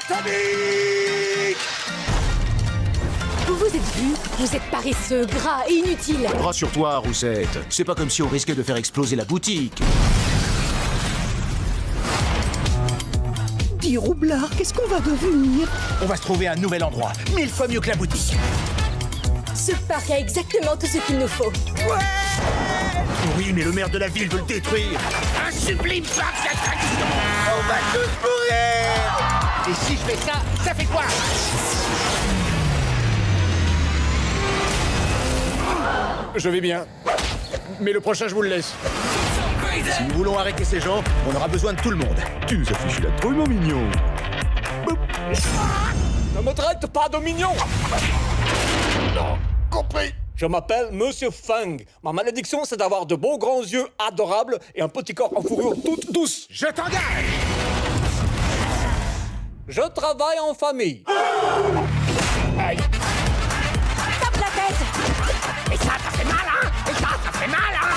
atomique! Vous vous êtes vu? Vous êtes paresseux, gras et inutile. Rassure-toi, Roussette. C'est pas comme si on risquait de faire exploser la boutique. 10 roublards, qu'est-ce qu'on va devenir? On va se trouver un nouvel endroit, 1000 fois mieux que la boutique. Ce parc a exactement tout ce qu'il nous faut. Oui, mais le maire de la ville veut le détruire. Un sublime parc d'attractions. On va tous mourir. Et si je fais ça, ça fait quoi? Je vais bien. Mais le prochain, je vous le laisse. Si nous voulons arrêter ces gens, on aura besoin de tout le monde. Tu nous as fichu la trouille, mon mignon. Ne me traite pas de mignon. Non, compris. Je m'appelle Monsieur Feng. Ma malédiction, c'est d'avoir de beaux grands yeux adorables et un petit corps en fourrure toute douce. Je t'engage. Je travaille en famille. Aïe. Tape la tête! Et ça fait mal, hein? Et ça fait mal, hein?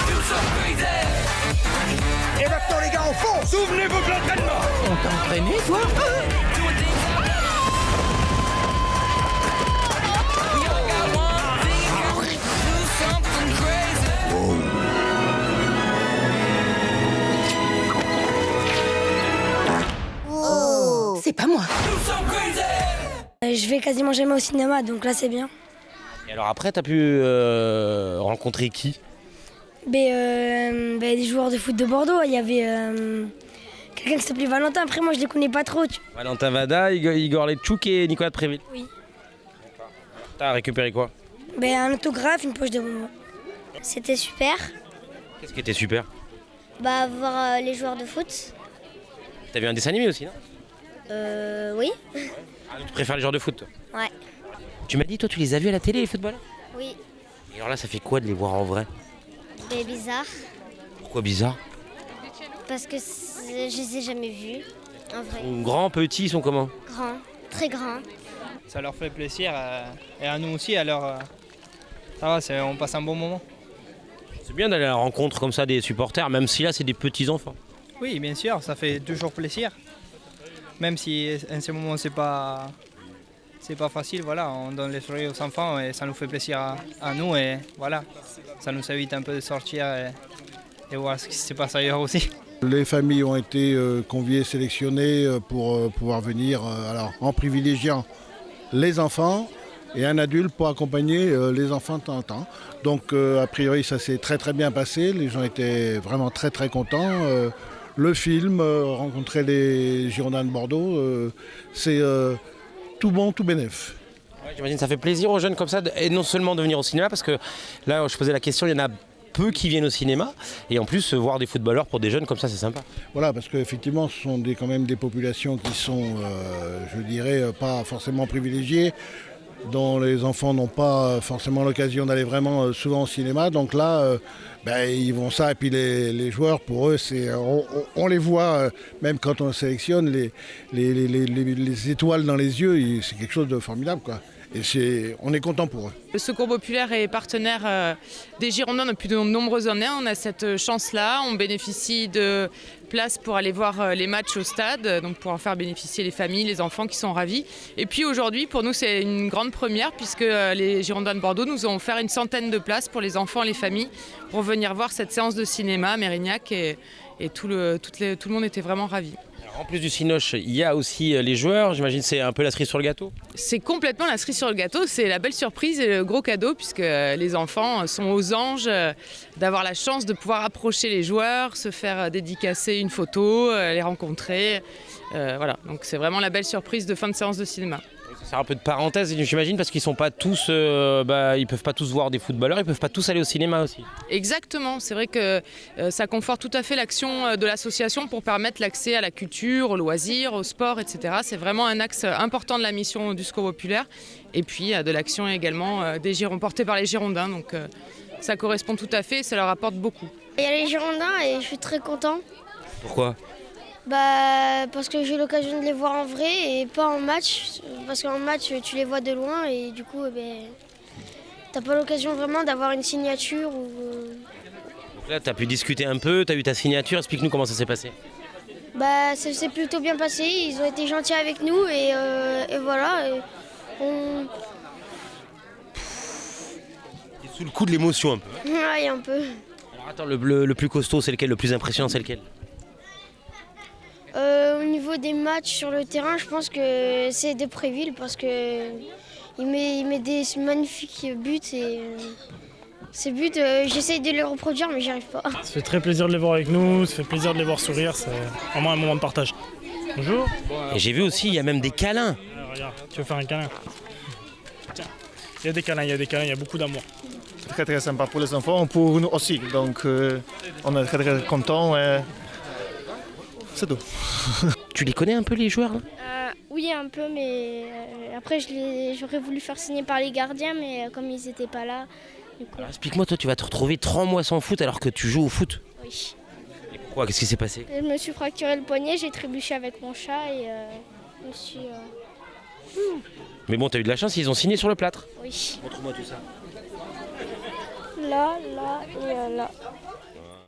Et maintenant, les gars, on fonce! Souvenez-vous de l'entraînement. On t'a entraîné, toi? C'est pas moi. Je vais quasiment jamais au cinéma, donc là c'est bien. Et alors après, t'as pu rencontrer qui? Des joueurs de foot de Bordeaux, il y avait quelqu'un qui s'appelait Valentin. Après moi je les connais pas trop. Valentin Vada, Igor Letchouk et Nicolas de Préville. Oui. T'as récupéré quoi? Un autographe, une poche de bonbons. C'était super. Qu'est-ce qui était super? Voir les joueurs de foot. T'as vu un dessin animé aussi, non? Oui. Ah, tu préfères les joueurs de foot, toi? Ouais. Tu m'as dit, toi, tu les as vus à la télé, les footballeurs? Oui. Et alors là, ça fait quoi de les voir en vrai? Mais bizarre. Pourquoi bizarre? Parce que je les ai jamais vus. En vrai. Grands, petits, ils sont comment? Grands. Très grands. Ça leur fait plaisir et à nous aussi, alors ça va, on passe un bon moment. C'est bien d'aller à la rencontre comme ça des supporters, même si là, c'est des petits-enfants. Oui, bien sûr, ça fait toujours plaisir. Même si en ce moment c'est pas facile, voilà, on donne les sourires aux enfants et ça nous fait plaisir à nous et voilà, ça nous évite un peu de sortir et voir ce qui se passe ailleurs aussi. Les familles ont été conviées, sélectionnées pour pouvoir venir alors, en privilégiant les enfants et un adulte pour accompagner les enfants de temps en temps. Donc a priori ça s'est très très bien passé, les gens étaient vraiment très très contents. Le film, rencontrer les Girondins de Bordeaux, c'est tout bon, tout bénef. Ouais, j'imagine que ça fait plaisir aux jeunes comme ça, et non seulement de venir au cinéma, parce que là, je posais la question, il y en a peu qui viennent au cinéma, et en plus, voir des footballeurs pour des jeunes comme ça, c'est sympa. Voilà, parce qu'effectivement, ce sont quand même des populations qui sont, je dirais, pas forcément privilégiées, dont les enfants n'ont pas forcément l'occasion d'aller vraiment souvent au cinéma. Donc là, ils vont ça. Et puis les joueurs, pour eux, on les voit, même quand on sélectionne, les étoiles dans les yeux, c'est quelque chose de formidable, quoi. Et on est content pour eux. Le Secours populaire est partenaire des Girondins depuis de nombreuses années. On a cette chance-là. On bénéficie de places pour aller voir les matchs au stade, donc pour en faire bénéficier les familles, les enfants qui sont ravis. Et puis aujourd'hui, pour nous, c'est une grande première puisque les Girondins de Bordeaux nous ont offert une centaine de places pour les enfants et les familles pour venir voir cette séance de cinéma à Mérignac et tout le monde était vraiment ravi. En plus du cinoche, il y a aussi les joueurs. J'imagine que c'est un peu la cerise sur le gâteau. C'est complètement la cerise sur le gâteau. C'est la belle surprise et le gros cadeau puisque les enfants sont aux anges d'avoir la chance de pouvoir approcher les joueurs, se faire dédicacer une photo, les rencontrer. Voilà, donc c'est vraiment la belle surprise de fin de séance de cinéma. Ça sert un peu de parenthèse, j'imagine, parce qu'ils sont pas tous, ils peuvent pas tous voir des footballeurs, ils peuvent pas tous aller au cinéma aussi. Exactement, c'est vrai que ça conforte tout à fait l'action de l'association pour permettre l'accès à la culture, aux loisirs, au sport, etc. C'est vraiment un axe important de la mission du Secours populaire et puis de l'action également portée par les Girondins. Donc ça correspond tout à fait et ça leur apporte beaucoup. Il y a les Girondins et je suis très content. Pourquoi ? Parce que j'ai eu l'occasion de les voir en vrai et pas en match. Parce qu'en match, tu les vois de loin et du coup, t'as pas l'occasion vraiment d'avoir une signature. Donc là, tu as pu discuter un peu, tu as eu ta signature. Explique-nous comment ça s'est passé. Bah, ça s'est plutôt bien passé, ils ont été gentils avec nous et voilà. Et T'es sous le coup de l'émotion un peu. Ouais, un peu. Alors attends, le plus costaud, c'est lequel? Le plus impressionnant, c'est lequel? Au niveau des matchs sur le terrain, je pense que c'est Depréville parce que il met des magnifiques buts et ces buts, j'essaye de les reproduire mais j'y arrive pas. Ça fait très plaisir de les voir avec nous, ça fait plaisir de les voir sourire, c'est vraiment un moment de partage. Bonjour. Et j'ai vu aussi, il y a même des câlins. Regarde, tu veux faire un câlin? Tiens, il y a des câlins, il y a beaucoup d'amour. C'est très sympa pour les enfants, pour nous aussi. Donc on est très contents. C'est tout. Tu les connais un peu les joueurs là? Oui, un peu, mais après j'aurais voulu faire signer par les gardiens, mais comme ils n'étaient pas là, du coup... Alors explique-moi, toi tu vas te retrouver 3 mois sans foot alors que tu joues au foot. Oui. Et pourquoi? Qu'est-ce qui s'est passé? Je me suis fracturé le poignet, j'ai trébuché avec mon chat et je me suis... Mais bon, t'as eu de la chance, ils ont signé sur le plâtre. Oui. Montre-moi tout ça. Là et là.